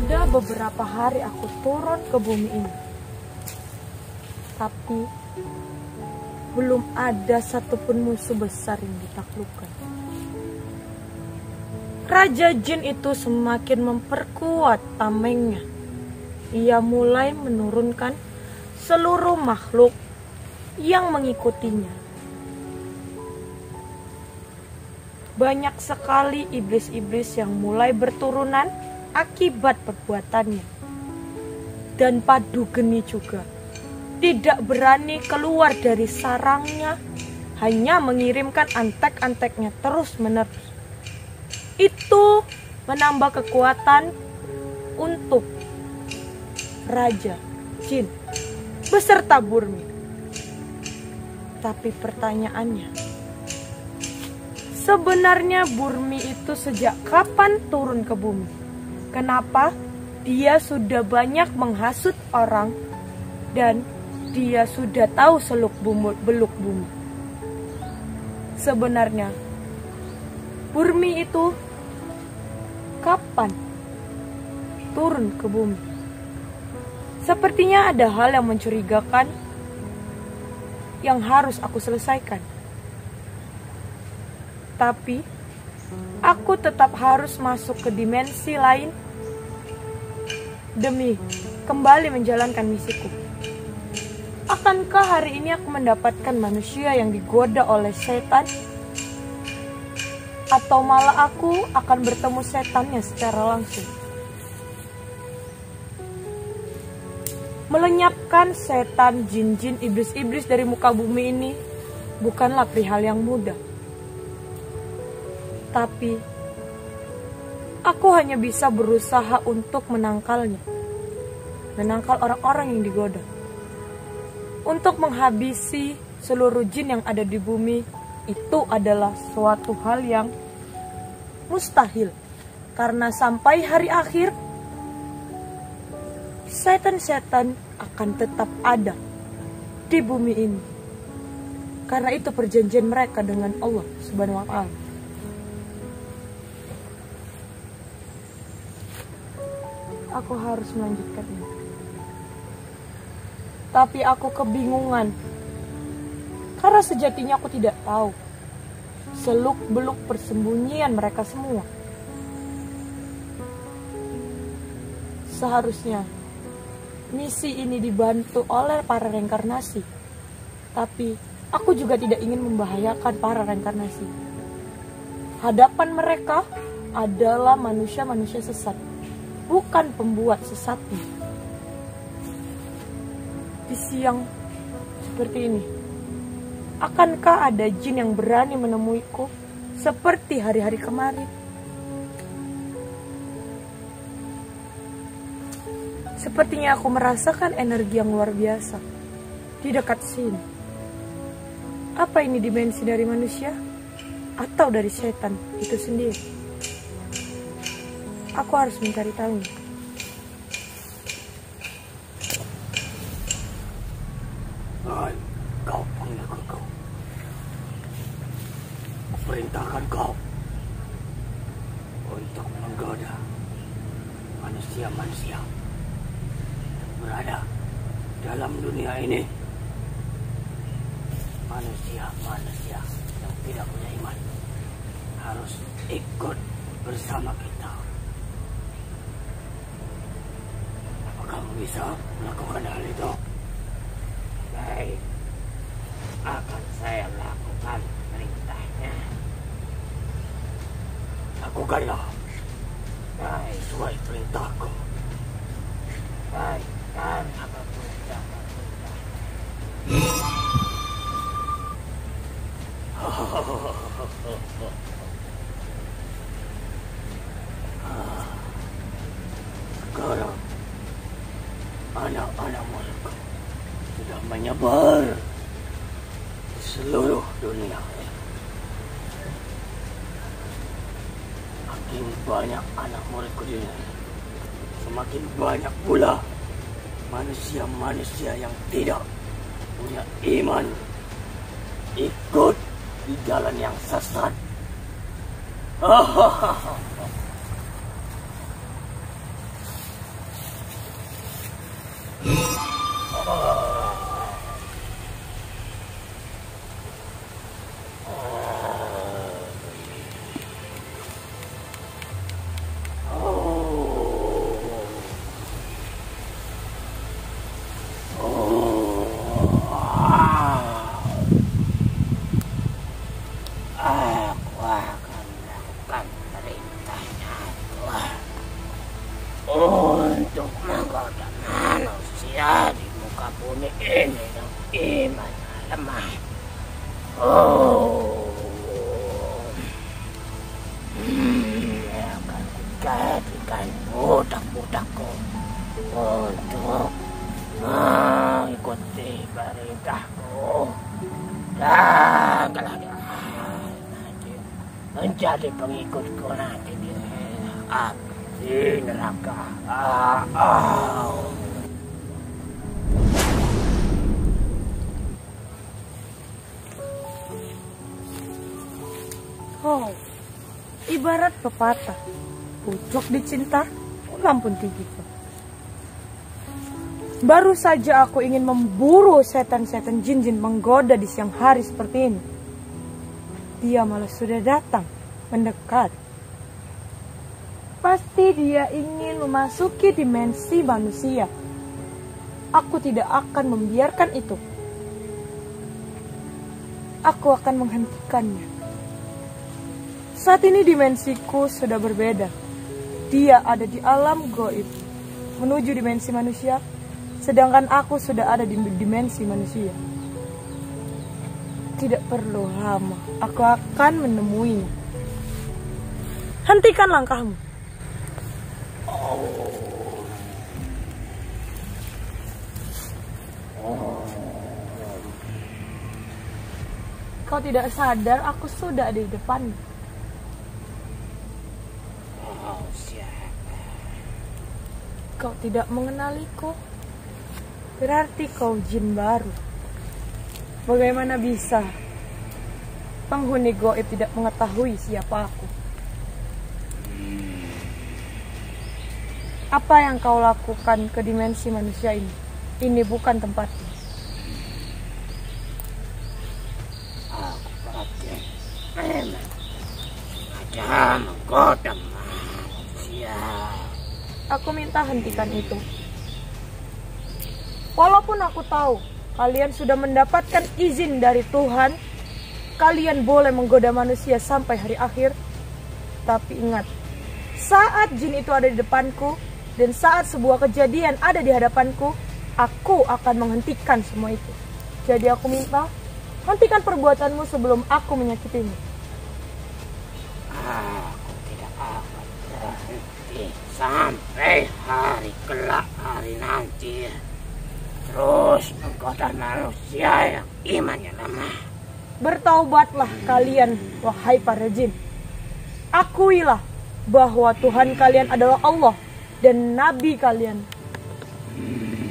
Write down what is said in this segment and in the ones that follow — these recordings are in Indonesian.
Sudah beberapa hari aku turun ke bumi ini, tapi belum ada satupun musuh besar yang ditaklukkan. Raja Jin itu semakin memperkuat tamengnya. Ia mulai menurunkan seluruh makhluk yang mengikutinya. Banyak sekali iblis-iblis yang mulai berturunan akibat perbuatannya. Dan Padu Geni juga tidak berani keluar dari sarangnya, hanya mengirimkan antek-anteknya terus-menerus. Itu menambah kekuatan untuk Raja Jin beserta Burmi. Tapi pertanyaannya, sebenarnya Burmi itu sejak kapan turun ke bumi? Kenapa dia sudah banyak menghasut orang dan dia sudah tahu seluk-beluk bumi? Sebenarnya Burmi itu kapan turun ke bumi? Sepertinya ada hal yang mencurigakan yang harus aku selesaikan. Tapi aku tetap harus masuk ke dimensi lain demi kembali menjalankan misiku. Akankah hari ini aku mendapatkan manusia yang digoda oleh setan? Atau malah aku akan bertemu setannya secara langsung? Melenyapkan setan, jin-jin, iblis-iblis dari muka bumi ini bukanlah perihal yang mudah. Tapi aku hanya bisa berusaha untuk menangkalnya. Menangkal orang-orang yang digoda. Untuk menghabisi seluruh jin yang ada di bumi, itu adalah suatu hal yang mustahil. Karena sampai hari akhir, setan-setan akan tetap ada di bumi ini. Karena itu perjanjian mereka dengan Allah Subhanahu wa Ta'ala. Aku harus melanjutkan ini. Tapi aku kebingungan. Karena sejatinya aku tidak tahu seluk-beluk persembunyian mereka semua. Seharusnya misi ini dibantu oleh para reinkarnasi. Tapi aku juga tidak ingin membahayakan para reinkarnasi. Hadapan mereka adalah manusia-manusia sesat, bukan pembuat sesatnya. Di siang seperti ini, akankah ada jin yang berani menemuiku seperti hari-hari kemarin? Sepertinya aku merasakan energi yang luar biasa di dekat sini. Apa ini dimensi dari manusia atau dari setan itu sendiri? Aku harus mencari tahu. Hai, kau panggil kau. Perintahkan kau untuk menggoda manusia-manusia yang berada dalam dunia ini. Manusia-manusia yang tidak punya iman harus ikut bersama kita. Apa kamu bisa melakukan hal itu? Baik, akan saya lakukan perintahnya. Lakukanlah. Baik, sesuai perintahku. Baik, dan apapun yang perintah. Sekarang anak-anak muridku sudah menyebar di seluruh dunia. Makin banyak anak muridku di dunia, semakin banyak pula manusia-manusia yang tidak punya iman ikut di jalan yang sesat. ini dong iman lemah. Oh, akan kujadikan budak-budakku untuk mengikuti perintahku dan nanti menjadi pengikutku nanti di neraka. Oh, ibarat pepatah, pucuk dicinta, pulang pun tinggi. Baru saja aku ingin memburu setan-setan jin-jin menggoda di siang hari seperti ini. Dia malah sudah datang, mendekat. Pasti dia ingin memasuki dimensi manusia. Aku tidak akan membiarkan itu. Aku akan menghentikannya. Saat ini dimensiku sudah berbeda. Dia ada di alam gaib, menuju dimensi manusia, sedangkan aku sudah ada di dimensi manusia. Tidak perlu lama, aku akan menemuinya. Hentikan langkahmu. Kau tidak sadar aku sudah ada di depanmu. Kau tidak mengenaliku, berarti kau jin baru. Bagaimana bisa penghuni gaib tidak mengetahui siapa aku? Apa yang kau lakukan ke dimensi manusia ini? Ini bukan tempatnya. Aku perhatian memang ada menggoda manusia. Aku minta hentikan itu. Walaupun aku tahu kalian sudah mendapatkan izin dari Tuhan, kalian boleh menggoda manusia sampai hari akhir. Tapi ingat, saat jin itu ada di depanku, dan saat sebuah kejadian ada di hadapanku, aku akan menghentikan semua itu. Jadi aku minta, hentikan perbuatanmu sebelum aku menyakitimu. Aku tidak akan berhenti sampai hari kelak hari nanti. Terus menggoda manusia yang imannya lemah. Bertaubatlah kalian, wahai para jin. Akuilah bahwa Tuhan kalian adalah Allah dan Nabi kalian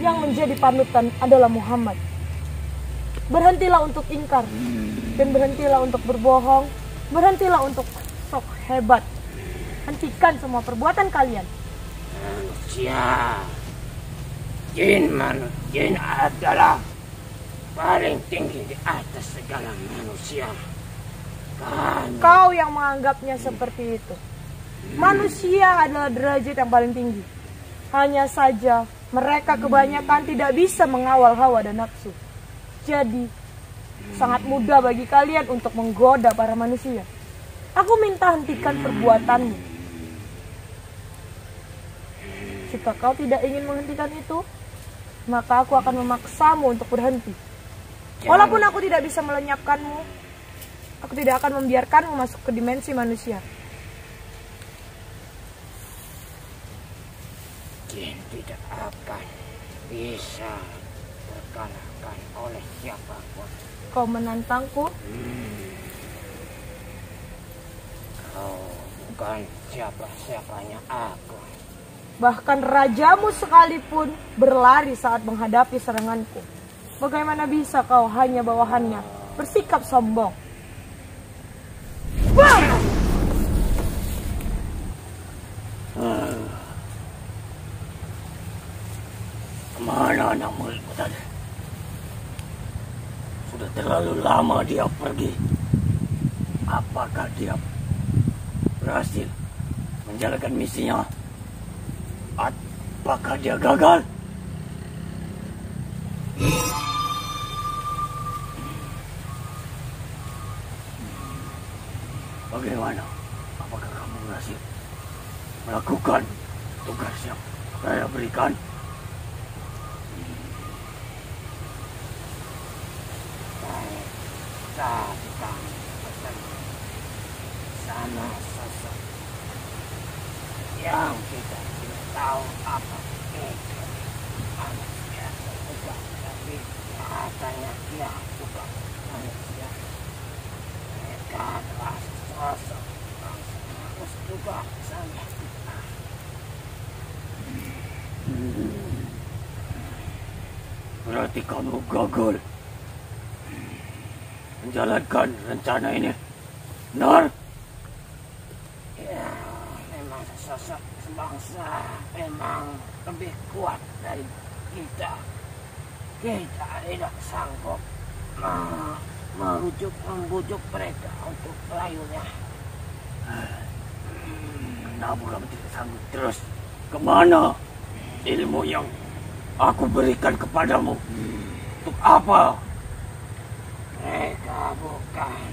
yang menjadi panutan adalah Muhammad. Berhentilah untuk ingkar dan berhentilah untuk berbohong. Berhentilah untuk sok hebat. Hentikan semua perbuatan kalian. Manusia, jin adalah paling tinggi di atas segala manusia. Kau yang menganggapnya seperti itu. Manusia adalah derajat yang paling tinggi. Hanya saja mereka kebanyakan tidak bisa mengawal hawa dan nafsu. Jadi sangat mudah bagi kalian untuk menggoda para manusia. Aku minta hentikan perbuatanmu. Jika kau tidak ingin menghentikan itu, maka aku akan memaksamu untuk berhenti. Walaupun aku tidak bisa melenyapkanmu, aku tidak akan membiarkanmu masuk ke dimensi manusia. Jin tidak akan bisa terkalahkan oleh siapapun. Kau menantangku? Kau bukan siapa-siapanya aku. Bahkan rajamu sekalipun berlari saat menghadapi seranganku. Bagaimana bisa kau hanya bawahannya bersikap sombong? Kemana anak muridku tadi? Sudah terlalu lama dia pergi. Apakah dia berhasil menjalankan misinya? Apakah dia gagal? Bagaimana? Apakah kamu berhasil melakukan tugas yang saya berikan? bisa kita bertemu sama sosok yang kita tidak tahu apa itu manusia bukan, tapi katanya dia bukan manusia. Mereka adalah sosok yang harus juga sama kita. Berarti kamu gagal menjalankan rencana ini, benar? Ya, memang sosok sebangsa memang lebih kuat dari kita. Kita tidak sanggup membujuk mereka untuk melayunya. Namun kamu tidak sanggup terus. Kemana ilmu yang aku berikan kepadamu? Untuk apa? Mereka bukan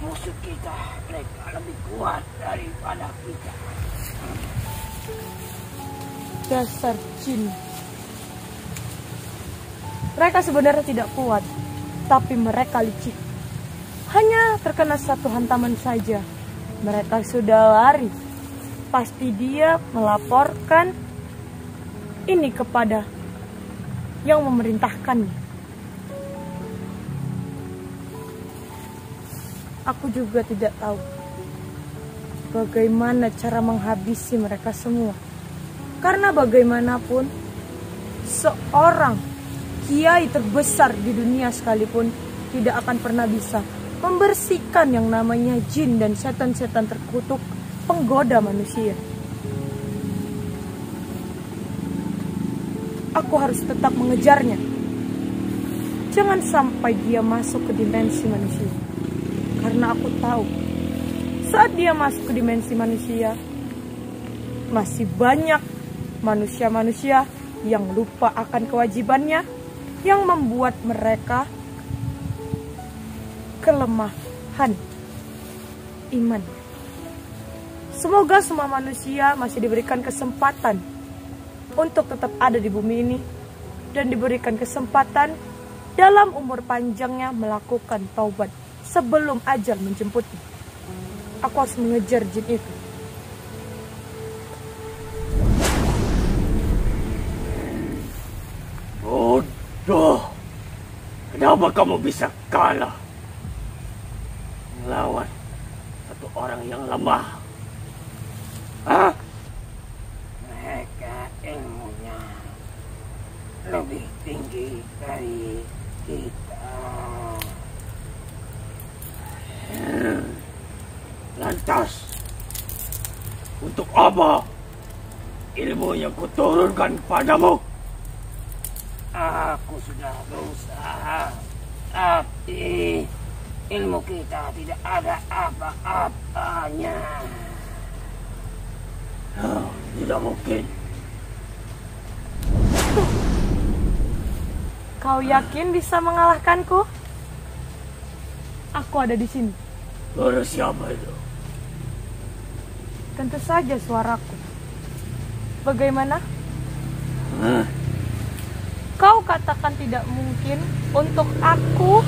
musuh kita. Mereka lebih kuat daripada kita. Dasar jin. Mereka sebenarnya tidak kuat, tapi mereka licik. Hanya terkena satu hantaman saja, mereka sudah lari. Pasti dia melaporkan ini kepada yang memerintahkannya. Aku juga tidak tahu bagaimana cara menghabisi mereka semua. Karena bagaimanapun, seorang kiai terbesar di dunia sekalipun tidak akan pernah bisa membersihkan yang namanya jin dan setan-setan terkutuk penggoda manusia. Aku harus tetap mengejarnya. Jangan sampai dia masuk ke dimensi manusia. Karena aku tahu, saat dia masuk ke dimensi manusia, masih banyak manusia-manusia yang lupa akan kewajibannya, yang membuat mereka kelemahan iman. Semoga semua manusia masih diberikan kesempatan untuk tetap ada di bumi ini dan diberikan kesempatan dalam umur panjangnya melakukan taubat sebelum ajal menjemputnya. Aku harus mengejar jin itu. Bodoh. Kenapa kamu bisa kalah melawan satu orang yang lemah? Hah? Mereka ilmunya lebih tinggi dari kita. Lantas, untuk apa ilmu yang kuturunkan padamu? Aku sudah berusaha, tapi ilmu kita tidak ada apa-apanya. Tidak mungkin. Kau yakin bisa mengalahkanku? Aku ada di sini. Suara siapa itu? Tentu saja suaraku. Bagaimana? Kau katakan tidak mungkin untuk aku?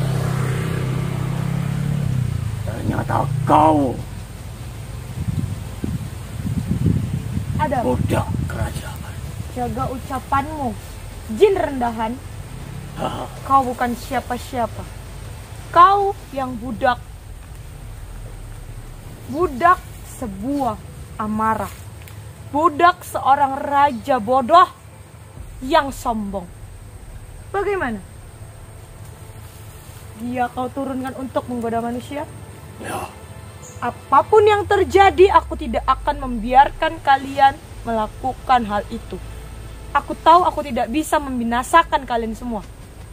Ternyata kau ada budak kerajaan. Jaga ucapanmu, jin rendahan. Kau bukan siapa-siapa. Kau yang budak. Budak sebuah amarah. Budak seorang raja bodoh yang sombong. Bagaimana? Dia kau turunkan untuk menggoda manusia? Ya. Apapun yang terjadi, aku tidak akan membiarkan kalian melakukan hal itu. Aku tahu aku tidak bisa membinasakan kalian semua.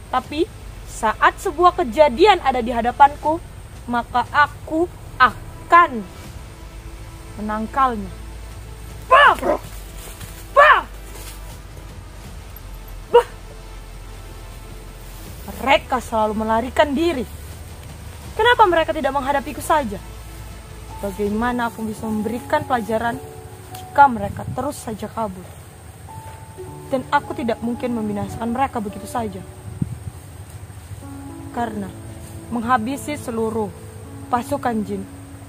Tapi saat sebuah kejadian ada di hadapanku, maka aku akan menangkalnya. Bah! Bah! Bah! Mereka selalu melarikan diri. Kenapa mereka tidak menghadapiku saja? Bagaimana aku bisa memberikan pelajaran jika mereka terus saja kabur? Dan aku tidak mungkin membinasakan mereka begitu saja. Karena menghabisi seluruh pasukan jin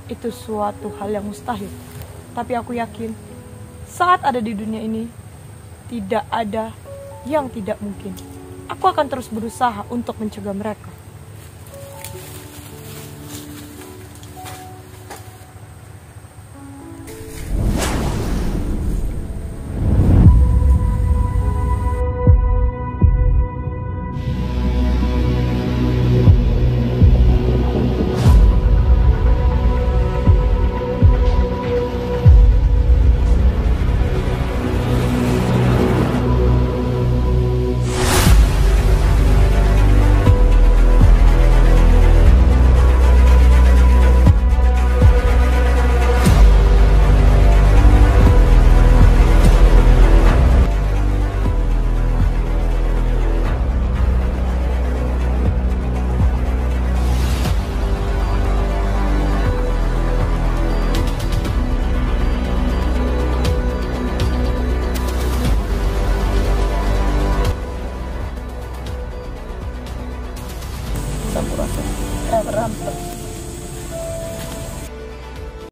itu suatu hal yang mustahil. Tapi aku yakin saat ada di dunia ini tidak ada yang tidak mungkin. Aku akan terus berusaha untuk mencegah mereka. Sampurasun berantem.